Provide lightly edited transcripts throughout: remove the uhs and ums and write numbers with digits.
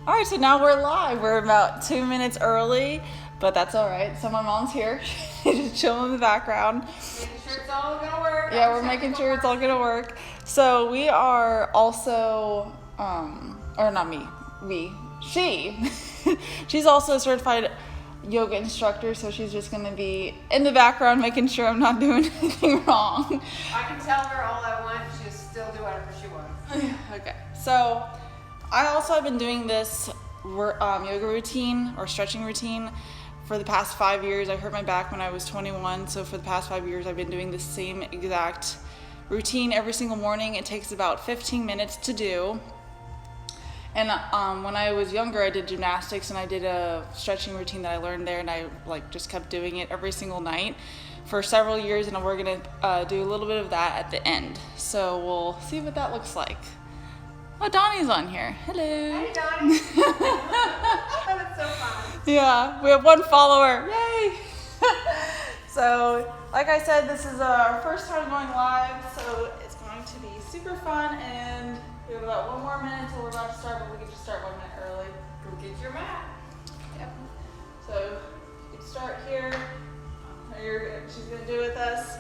All right, so now we're live. We're about 2 minutes early, but that's all right. So my mom's here. She's just chilling in the background. Making sure it's all gonna work. Yeah, we're making sure it's all gonna work. So we are also, or not me, she. She's also a certified yoga instructor, so she's just gonna be in the background making sure I'm not doing anything wrong. I can tell her all I want. She'll still do whatever she wants. Okay, so I also have been doing this yoga routine or stretching routine for the past 5 years. I hurt my back when I was 21, so for the past 5 years I've been doing the same exact routine every single morning. It takes about 15 minutes to do. And when I was younger, I did gymnastics and I did a stretching routine that I learned there, and I just kept doing it every single night for several years, and we're gonna do a little bit of that at the end. So we'll see what that looks like. Oh, Donnie's on here. Hello. Hey, Donnie. That's so fun. Yeah, we have one follower. Yay! So, like I said, this is our first time going live, so it's going to be super fun, and we have about 1 more minute until we're about to start, but we can just start 1 minute early. Go get your mat. Yep. So, you can start here. She's going to do it with us.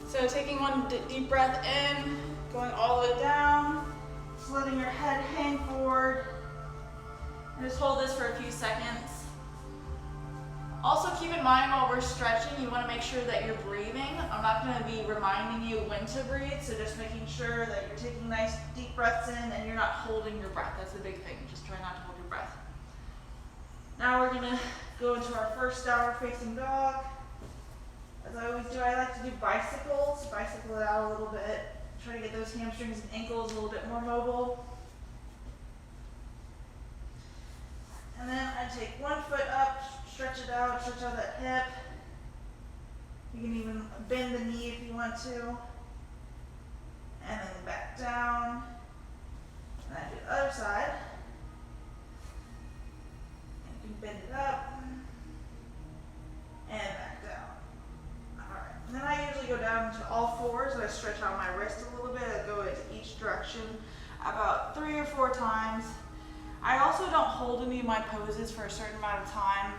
So, taking one deep breath in, going all the way down. Just letting your head hang forward. And just hold this for a few seconds. Also keep in mind while we're stretching, you want to make sure that you're breathing. I'm not going to be reminding you when to breathe, so just making sure that you're taking nice deep breaths in and you're not holding your breath. That's the big thing. Just try not to hold your breath. Now we're going to go into our first downward facing dog. As I always do, I like to do bicycles. Bicycle it out a little bit. Try to get those hamstrings and ankles a little bit more mobile. And then I take 1 foot up, stretch it out, stretch out that hip. You can even bend the knee if you want to. And then back down. And I do the other side. And you can bend it up. And back down. Alright, and then I usually go down to all fours, and I stretch out my wrist a little bit. I go into each direction about 3 or 4 times. I also don't hold any of my poses for a certain amount of time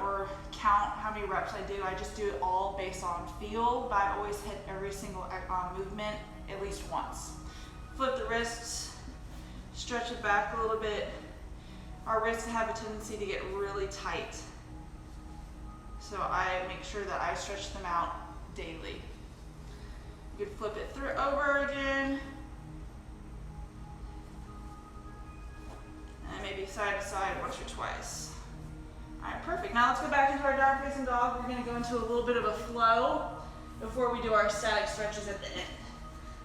or count how many reps I do. I just do it all based on feel, but I always hit every single movement at least once. Flip the wrists, stretch it back a little bit. Our wrists have a tendency to get really tight, so I make sure that I stretch them out daily. You can flip it over again. And maybe side to side once or twice. All right, perfect. Now let's go back into our downward facing dog. We're gonna go into a little bit of a flow before we do our static stretches at the end.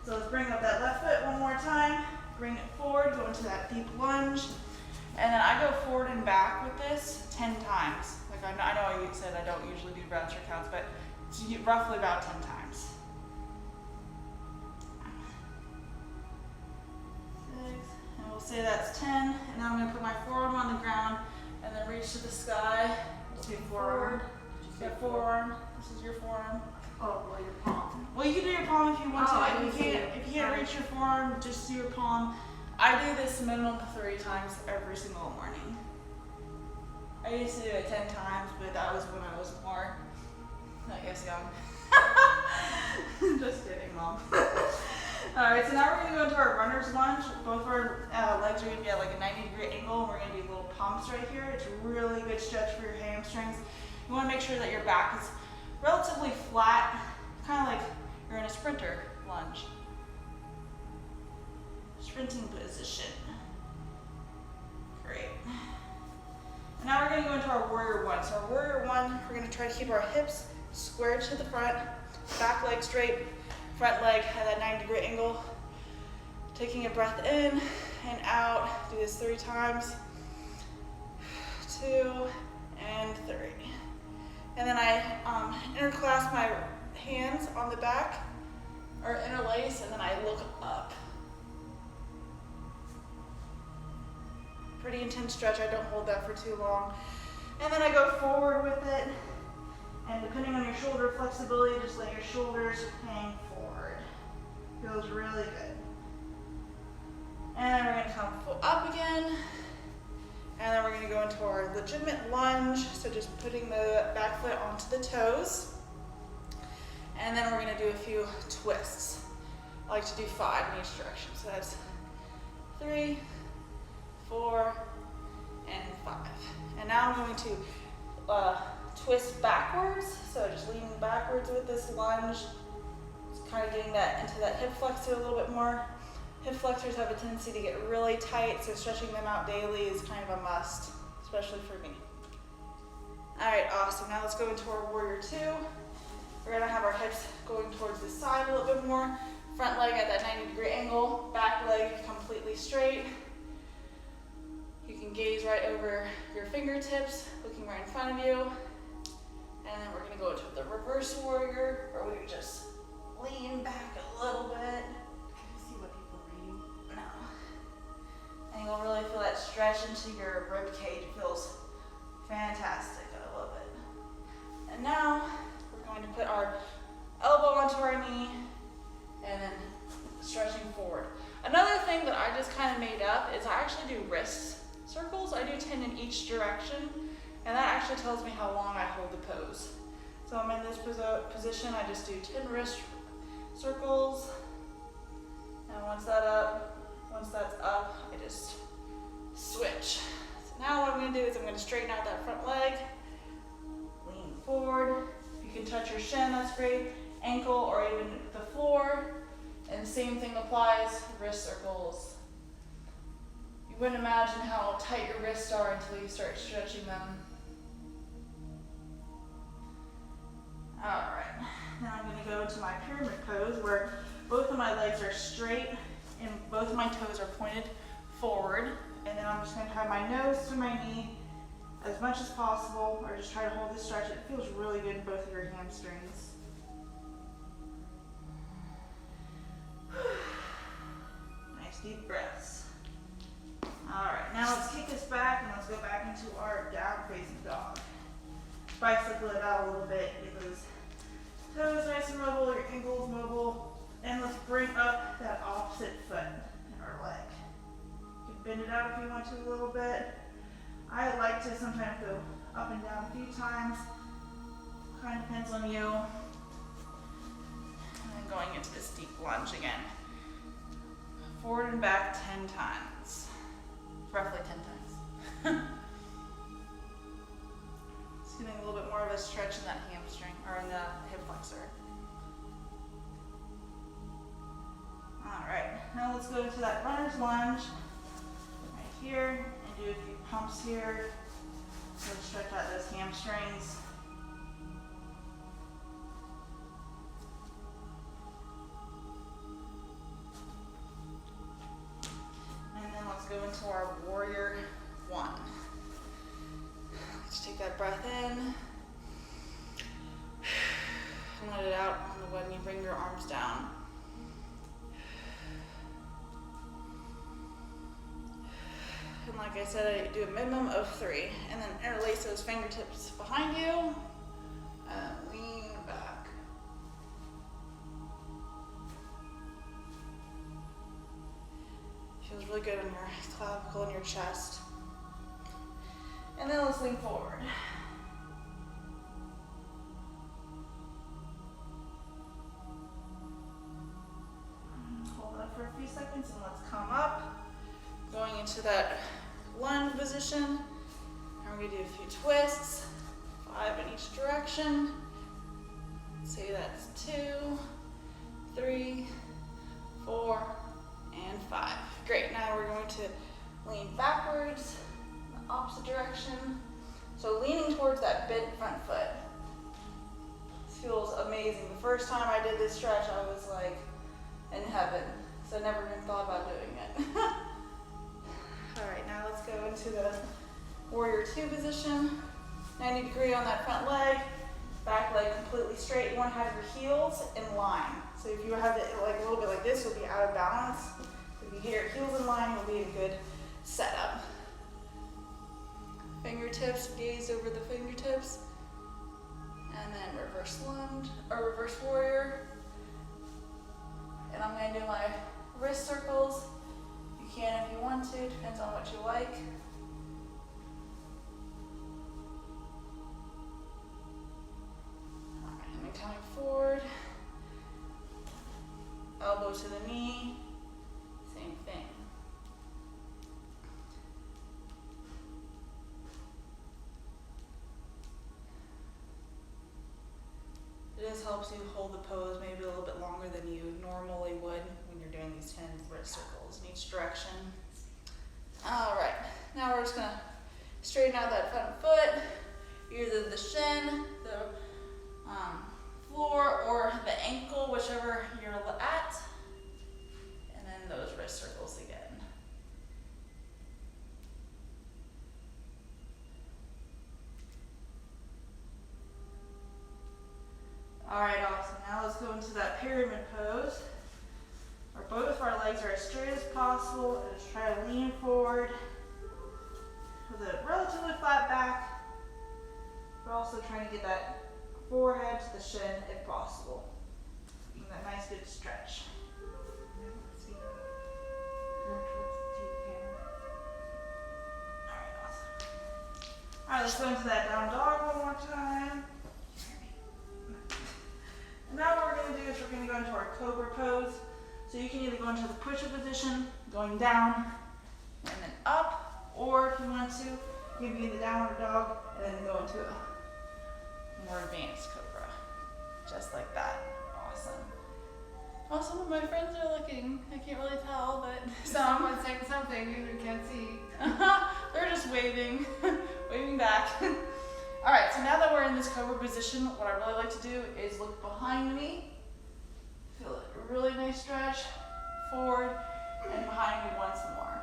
So let's bring up that left foot 1 more time. Bring it forward, go into that deep lunge. And then I go forward and back with this 10 times. Like I know you said I don't usually do breaths or counts, but it's roughly about 10 times. 6, and we'll say that's 10. And now I'm gonna put my forearm on the ground and then reach to the sky. Just do forward. That forearm. This is your forearm. Oh, well, your palm. Well, you can do your palm if you want Oh, to. If you can't reach your forearm, just do your palm. I do this minimum 3 times every single morning. I used to do it 10 times, but that was when I was more, I guess, young. Just kidding, Mom. Alright, so now we're going to go into our runner's lunge. Both our legs are going to be at like a 90-degree angle, and we're going to do little pumps right here. It's a really good stretch for your hamstrings. You want to make sure that your back is relatively flat, kind of like you're in a sprinter lunge. Sprinting position. Great. And now we're going to go into our warrior 1. So our warrior 1, we're going to try to keep our hips squared to the front, back leg straight, front leg at that 90-degree angle. Taking a breath in and out. Do this 3 times. 2 and 3. And then I interclasp my hands on the back, or interlace, and then I look up. Pretty intense stretch. I don't hold that for too long. And then I go forward with it. And depending on your shoulder flexibility, just let your shoulders hang forward. Feels really good. And we're gonna come up again. And then we're gonna go into our legitimate lunge. So just putting the back foot onto the toes. And then we're gonna do a few twists. I like to do 5 in each direction. So that's 3, 4, and 5. And now I'm going to twist backwards. So just leaning backwards with this lunge. Just kind of getting that into that hip flexor a little bit more. Hip flexors have a tendency to get really tight, so stretching them out daily is kind of a must, especially for me. All right, awesome. Now let's go into our warrior 2. We're gonna have our hips going towards the side a little bit more. Front leg at that 90-degree angle, back leg completely straight. You can gaze right over your fingertips, looking right in front of you. And then we're gonna go into the reverse warrior, where we just lean back a little bit. And you'll really feel that stretch into your rib cage. It feels fantastic. I love it. And now we're going to put our elbow onto our knee and then stretching forward. Another thing that I just kind of made up is I actually do wrist circles. I do 10 in each direction, and that actually tells me how long I hold the pose. So I'm in this position, I just do 10 wrist circles, and once that's up, I just switch. So now what I'm going to do is I'm going to straighten out that front leg, lean forward. If you can touch your shin, that's great. Ankle or even the floor. And the same thing applies, wrist circles. You wouldn't imagine how tight your wrists are until you start stretching them. All right, now I'm going to go into my pyramid pose where both of my legs are straight and both of my toes are pointed forward. And then I'm just going to have my nose to my knee as much as possible, or just try to hold this stretch. It feels really good in both of your hamstrings. Nice deep breaths. All right, now let's kick this back and let's go back into our down facing dog. Bicycle it out a little bit, get those toes nice and mobile, your ankles mobile, and let's bring up that opposite foot in our leg. You can bend it out if you want to a little bit. I like to sometimes go up and down a few times. Kind of depends on you. And then going into this deep lunge again. Forward and back 10 times. Roughly 10 times. Just getting a little bit more of a stretch in that hamstring, or in the hip flexor. All right, now let's go into that runner's lunge right here and do a few pumps here. Let's stretch out those hamstrings. And then let's go into our warrior 1. Let's take that breath in and let it out when you bring your arms down. And like I said, I do a minimum of 3. And then interlace those fingertips behind you and lean back. Feels really good on your clavicle and your chest. And then let's lean forward. Hold that for a few seconds and let's come up. Going into that lunge position. And we're going to do a few twists. 5 in each direction. Say that's 2, 3, 4, and 5. Great, now we're going to lean backwards in the opposite direction. So leaning towards that bent front foot. This feels amazing. The first time I did this stretch, I was like in heaven. So I never even thought about doing it. All right, now let's go into the warrior 2 position. 90 degree on that front leg, back leg completely straight. You want to have your heels in line. So if you have it like a little bit like this, you'll be out of balance. If you get your heels in line, you'll be in good setup. Fingertips, gaze over the fingertips. And then reverse lunge, or reverse warrior. And I'm going to do my wrist circles. You You can if you want to, depends on what you like. Alright, and then coming forward. Elbow to the knee, same thing. It just helps you hold the pose maybe a little bit longer than you normally would when you're doing these 10 wrist circles in each direction. All right, now we're just gonna straighten out that front foot, either the shin, the floor, or the ankle, whichever you're at, and then those wrist circles again. All right, awesome. Now let's go into that pyramid pose, where both our legs are as straight as possible, and just try to lean forward with a relatively flat back. We're also trying to get that forehead to the shin if possible. Getting that nice good stretch. Alright, awesome. Alright, let's go into that down dog one more time. And now what we're going to do is we're going to go into our cobra pose. So you can either go into the push-up position, going down and then up, or if you want to, you can be in the downward dog and then go into a more advanced cobra, just like that. Awesome. Well, some of my friends are looking. I can't really tell, but Someone's saying something you can't see. they're just waving, waving back. All right, so now that we're in this cobra position, what I really like to do is look behind me. Feel a really nice stretch, forward, and behind me once more.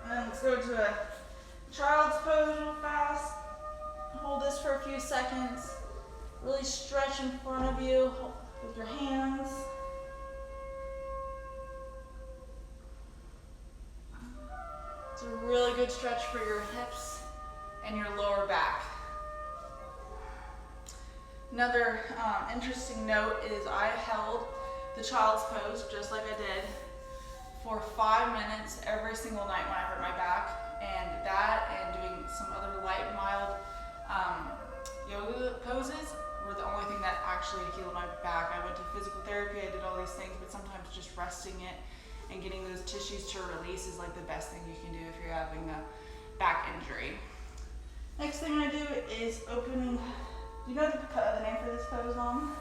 And then let's go to a child's pose real fast. Hold this for a few seconds. Really stretch in front of you with your hands. It's a really good stretch for your hips and your lower back. Another interesting note is I held the child's pose just like I did for 5 minutes every single night when I hurt my back, and that and doing some other light, mild yoga poses were the only thing that actually healed my back. I went to physical therapy, I did all these things, but sometimes just resting it and getting those tissues to release is like the best thing you can do if you're having a back injury. Next thing I do is opening. Do you know the name for this pose, Mom?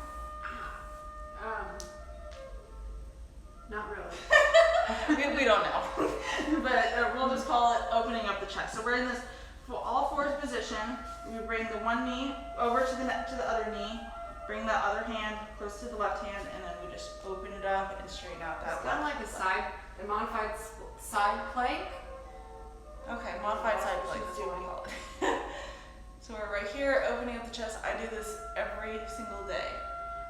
Not really. we don't know. But we'll just call it opening up the chest. So we're in this all fours position. We bring the one knee over to the other knee, bring the other hand close to the left hand, and then we just open it up and straighten out that. It's kind of like a modified side plank. Okay, modified side plank, that's what we call it. So we're right here, opening up the chest. I do this every single day.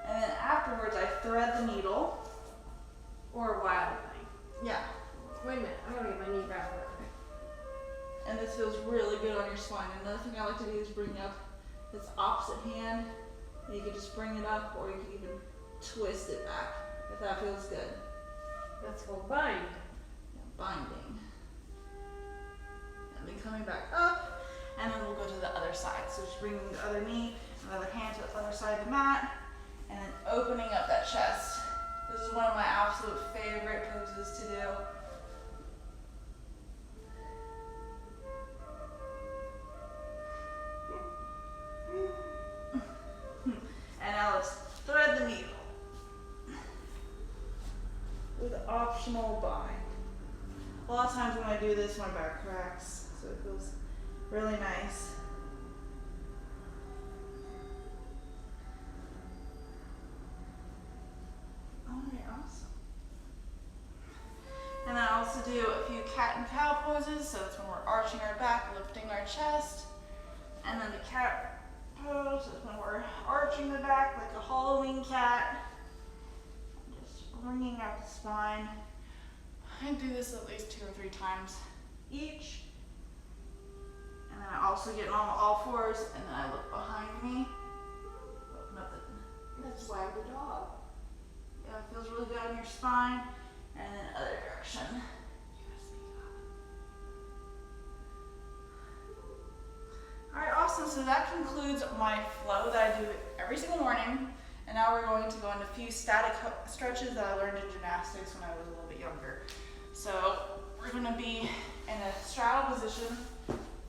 And then afterwards, I thread the needle. Or a wild thing. Yeah. Wait a minute, I'm gonna get my knee wrapped around. And this feels really good on your spine. Another thing I like to do is bring up this opposite hand. And you can just bring it up, or you can even twist it back, if that feels good. That's called bind. Yeah, binding. And then coming back up, and then we'll go to the other side. So just bringing the other knee, and the other hand to the other side of the mat, and then opening up that chest. This is one of my absolute favorite poses to do. And now let's thread the needle with an optional bind. A lot of times when I do this, my back cracks, so it feels really nice. Alright, awesome. And then I also do a few cat and cow poses, so that's when we're arching our back, lifting our chest. And then the cat pose is when we're arching the back like a Halloween cat. Just wringing out the spine. I do this at least 2 or 3 times each. And then I also get on all fours, and then I look behind me. Open up the. That's why I'm a dog. Yeah, it feels really good on your spine. And then other direction. Alright, awesome. So that concludes my flow that I do every single morning. And now we're going to go into a few static stretches that I learned in gymnastics when I was a little bit younger. So we're going to be in a straddle position,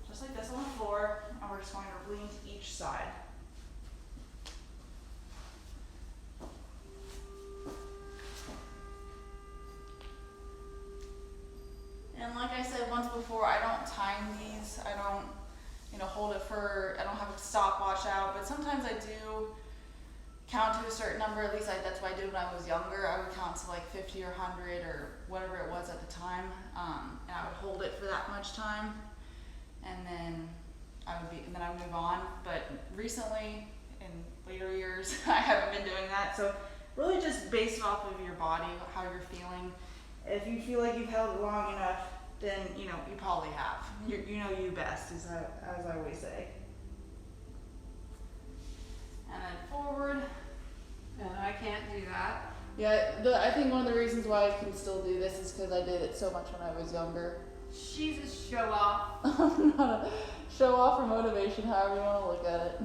just like this on the floor, and we're just going to lean to each side. And like I said once before, I don't time these. I don't, hold it for, I don't have a stopwatch out, but sometimes I do count to a certain number. At least that's what I did when I was younger. I would count to like 50 or 100 or whatever it was at the time, and I would hold it for that much time, and then I would move on. But recently, in later years, I haven't been doing that. So really, just based off of your body, how you're feeling. If you feel like you've held it long enough, then you probably have. You know you best, as I always say. And then forward. And I can't do that. Yeah, I think one of the reasons why I can still do this is because I did it so much when I was younger. She's a show off. I'm not a show off or motivation, however you want to look at it.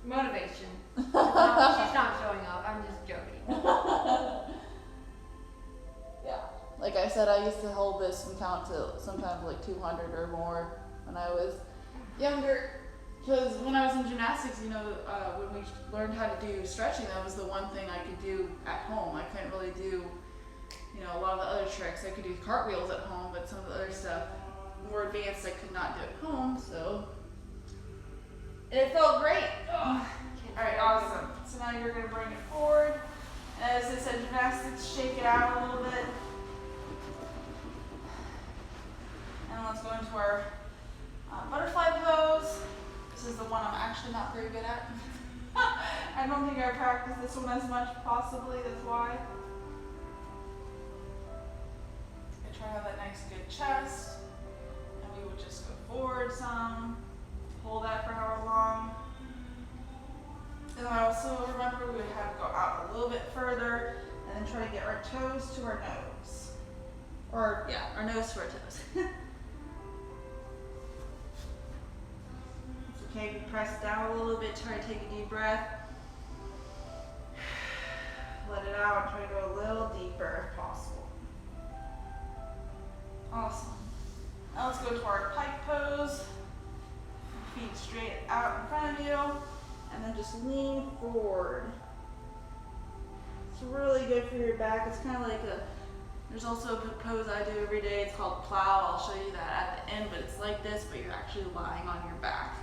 Motivation. No, she's not showing off. I'm just joking. Yeah. Like I said, I used to hold this and count to sometimes like 200 or more when I was younger. Because when I was in gymnastics, when we learned how to do stretching, that was the one thing I could do at home. I couldn't really do, a lot of the other tricks. I could do cartwheels at home, but some of the other stuff, more advanced, I could not do at home, so. And it felt great. All right, awesome. So now you're going to bring it forward. And as I said, gymnastics, shake it out a little bit. And let's go into our butterfly pose. This is the one I'm actually not very good at. I don't think I practice this one as much, possibly, that's why. I try to have that nice good chest. And we would just go forward some, hold that for however long. And then I also remember we would have to go out a little bit further and then try to get our toes to our nose. Or, yeah, our nose to our toes. Okay, we press down a little bit, try to take a deep breath. Let it out and try to go a little deeper if possible. Awesome. Now let's go to our pike pose. Feet straight out in front of you, and then just lean forward. It's really good for your back. It's kind of like there's also a pose I do every day. It's called plow. I'll show you that at the end, but it's like this, but you're actually lying on your back.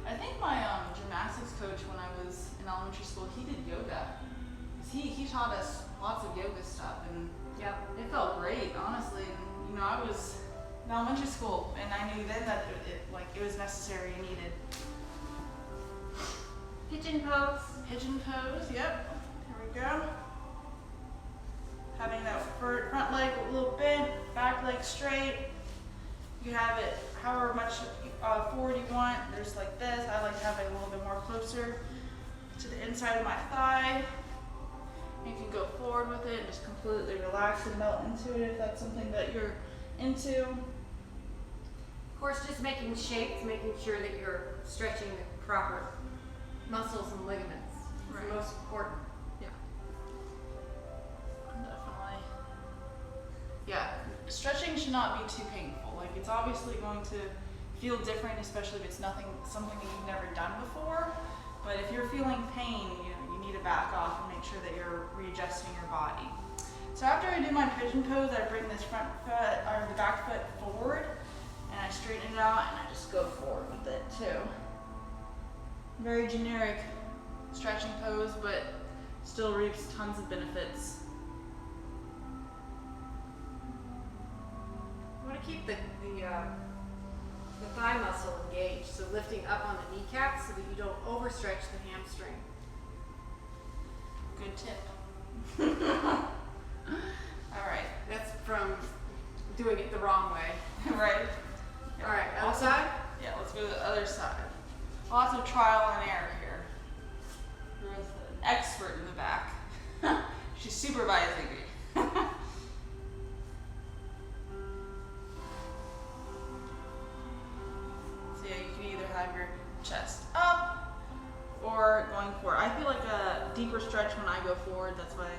I think my gymnastics coach when I was in elementary school, he did yoga. He taught us lots of yoga stuff, and it felt great, honestly. And I was in elementary school, and I knew then that it was necessary and needed. Pigeon pose. Pigeon pose. Yep. Here we go. Having that front leg a little bent, back leg straight. You have it however much forward you want. There's like this. I like to have it a little bit more closer to the inside of my thigh. You can go forward with it and just completely relax and melt into it if that's something that you're into. Of course, just making shapes, making sure that you're stretching the proper muscles and ligaments. It's the most important. Yeah. Definitely. Yeah. Stretching should not be too painful. Like, it's obviously going to feel different, especially if it's something that you've never done before. But if you're feeling pain, you need to back off and make sure that you're readjusting your body. So after I do my pigeon pose, I bring this front foot or the back foot forward, and I straighten it out, and I just go forward with it too. Very generic stretching pose, but still reaps tons of benefits. You want to keep the thigh muscle engaged, so lifting up on the kneecaps so that you don't overstretch the hamstring. Good tip. All right. That's from doing it the wrong way. Right. All right, other side? Yeah, let's go to the other side. Lots of trial and error here. With an expert in the back. She's supervising me. So yeah, you can either have your chest up or going forward. I feel like a deeper stretch when I go forward. That's why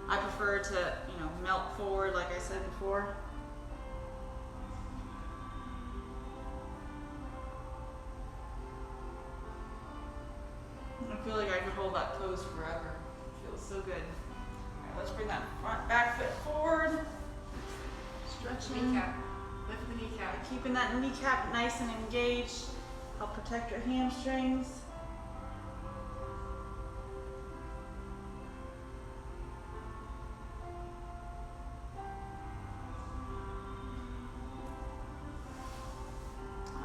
I prefer to, you know, melt forward like I said before. I feel like I can hold that pose forever. It feels so good. All right, let's bring that front back foot forward. Stretching. Kneecap. Lift the kneecap. Keeping that kneecap nice and engaged. Help protect your hamstrings.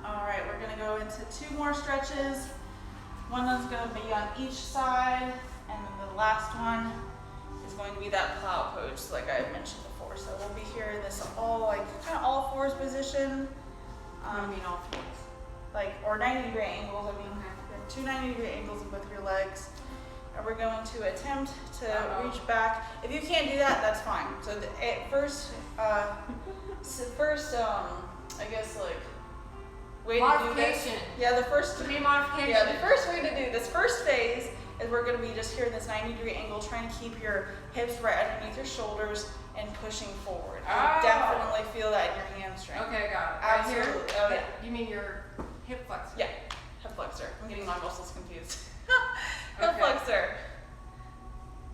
All right, we're gonna go into 2 more stretches. One is going to be on each side, and then the last one is going to be that plow pose, like I mentioned before. So we'll be here in this all kind of all fours position. I mean all fours. Like, or 90-degree angles. I mean, 2 90-degree angles with your legs. And we're going to attempt to reach back. If you can't do that, that's fine. So the first, I guess like. Way to do this. Yeah, the first modification. Yeah, the first way to do this first phase is we're going to be just here in this 90-degree angle, trying to keep your hips right underneath your shoulders and pushing forward. Oh. You definitely feel that in your hamstring. Okay, got it. Absolutely. Right here? Oh, yeah. You mean your hip flexor? Yeah, hip flexor. I'm getting my muscles confused. Hip Okay. flexor.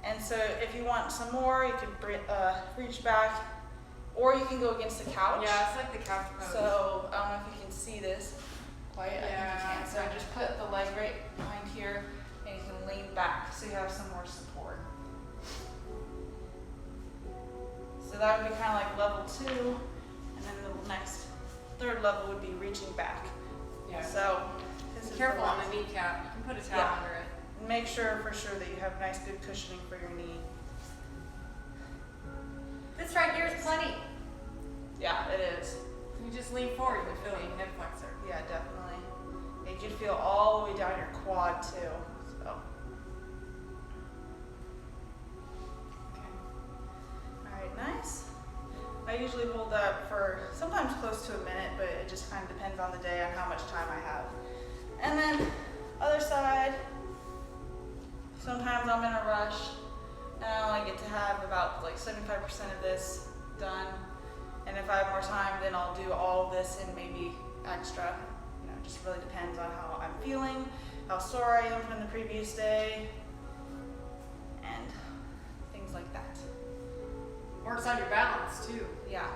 And so if you want some more, you can reach back, or you can go against the couch. Yeah, it's like the couch pose. So I don't know if you can see this quite. I think you can. So Yeah. just put the leg right behind here, and you can lean back so you have some more support. So that would be kind of like level 2, and then the next 3rd level would be reaching back. Yeah. So this Be is careful the on last. the kneecap. You can put a towel Yeah. under it. Make sure for sure that you have nice good cushioning for your knee. This right here is plenty. Yeah, it is. You just lean forward, you feel your hip flexor. Yeah, definitely. You can feel all the way down your quad too. So. Okay. All right, nice. I usually hold that for sometimes close to a minute, but it just kind of depends on the day on how much time I have. And then other side. Sometimes I'm in a rush, and I only get to have about like 75% of this done. And if I have more time, then I'll do all of this and maybe extra. You know, it just really depends on how I'm feeling, how sore I am from the previous day, and things like that. Works on your balance too. Yeah.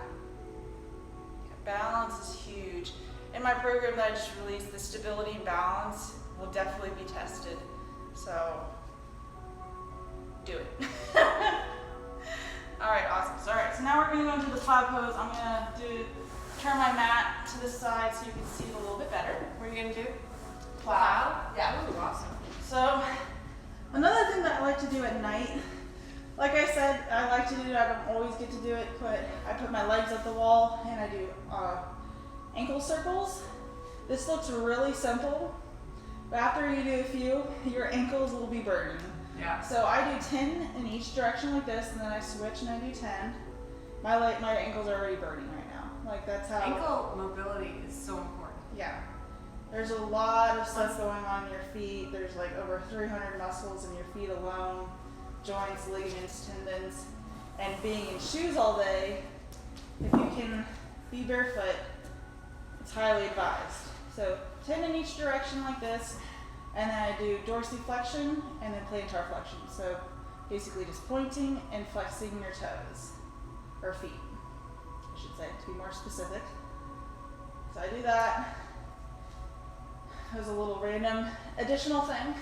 Balance is huge. In my program that I just released, the stability and balance will definitely be tested. So do it. All right, awesome. So, all right, so now we're gonna go into the plow pose. I'm gonna turn my mat to the side so you can see it a little bit better. What are you gonna do? Plow. Yeah. Ooh, awesome. So another thing that I like to do at night, like I said, I like to do it. I don't always get to do it, but I put my legs at the wall and I do ankle circles. This looks really simple, but after you do a few, your ankles will be burning. Yeah. So I do 10 in each direction like this, and then I switch and I do 10. My ankles are already burning right now. Like that's how. Ankle mobility is so important. Yeah. There's a lot of stuff going on in your feet. There's like over 300 muscles in your feet alone. Joints, ligaments, tendons. And being in shoes all day, if you can be barefoot, it's highly advised. So 10 in each direction like this. And then I do dorsiflexion and then plantar flexion. So basically just pointing and flexing your toes, or feet, I should say, to be more specific. So I do that. As a little random additional thing.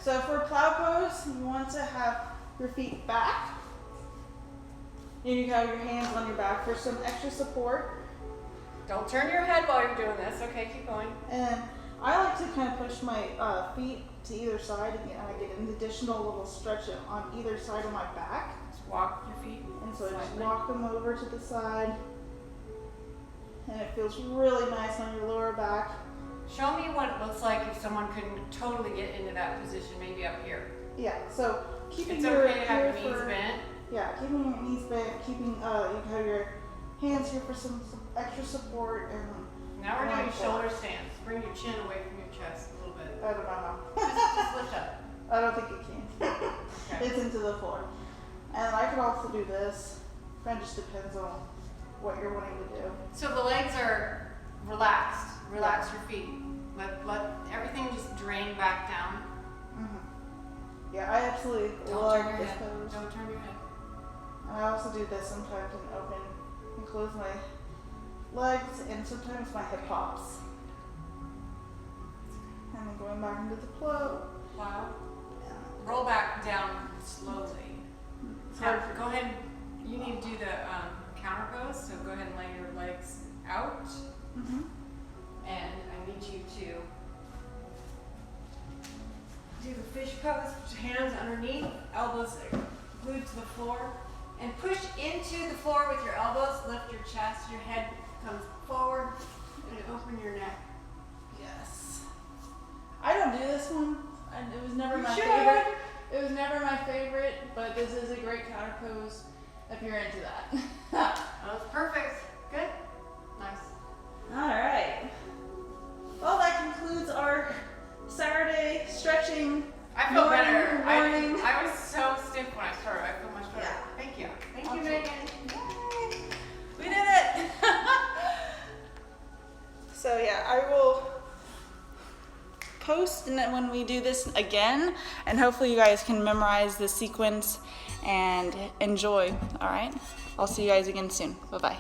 So for plow pose, you want to have your feet back. And you have your hands on your back for some extra support. Don't turn your head while you're doing this. Okay, keep going. And I like to kind of push my feet to either side, and I get an additional little stretch on either side of my back. Just walk your feet. And so I just slightly. walk them over to the side. And it feels really nice on your lower back. Show me what it looks like if someone couldn't totally get into that position, maybe up here. Yeah, so keeping It's your okay to have your here knees for- bent. Yeah, keeping your knees bent, keeping you have your hands here for some extra support, and Now we're doing going shoulder forward. stands. Bring your chin away from your chest a little bit. I don't know how. Just lift up. I don't think it can. Okay. It's into the floor. And I could also do this. Kind of just depends on what you're wanting to do. So the legs are relaxed. Relax your feet. Let everything just drain back down. Yeah, I absolutely Don't love turn your this head. pose. Don't turn your head. And I also do this sometimes and open and close my legs, and sometimes my hip hops. And then going back into the flow. Wow. Roll back down slowly. Now, go ahead. You need to do the counter pose, so go ahead and lay your legs out. And I need you to do the fish pose, put your hands underneath, elbows glued to the floor, and push into the floor with your elbows, lift your chest, your head comes forward, and open your neck. Yes. I don't do this one. It was never You my should. favorite. It was never my favorite, but this is a great counter pose if you're into that. That was perfect. Good. Nice. All right. Well, that concludes our Saturday stretching. I feel morning, better. morning. I was so stiff when I started. I feel much better. Yeah. Thank you. Thank you, Okay. Megan. Yay. We did it. So yeah, I will post and then when we do this again, and hopefully you guys can memorize the sequence and enjoy. All right. I'll see you guys again soon. Bye bye.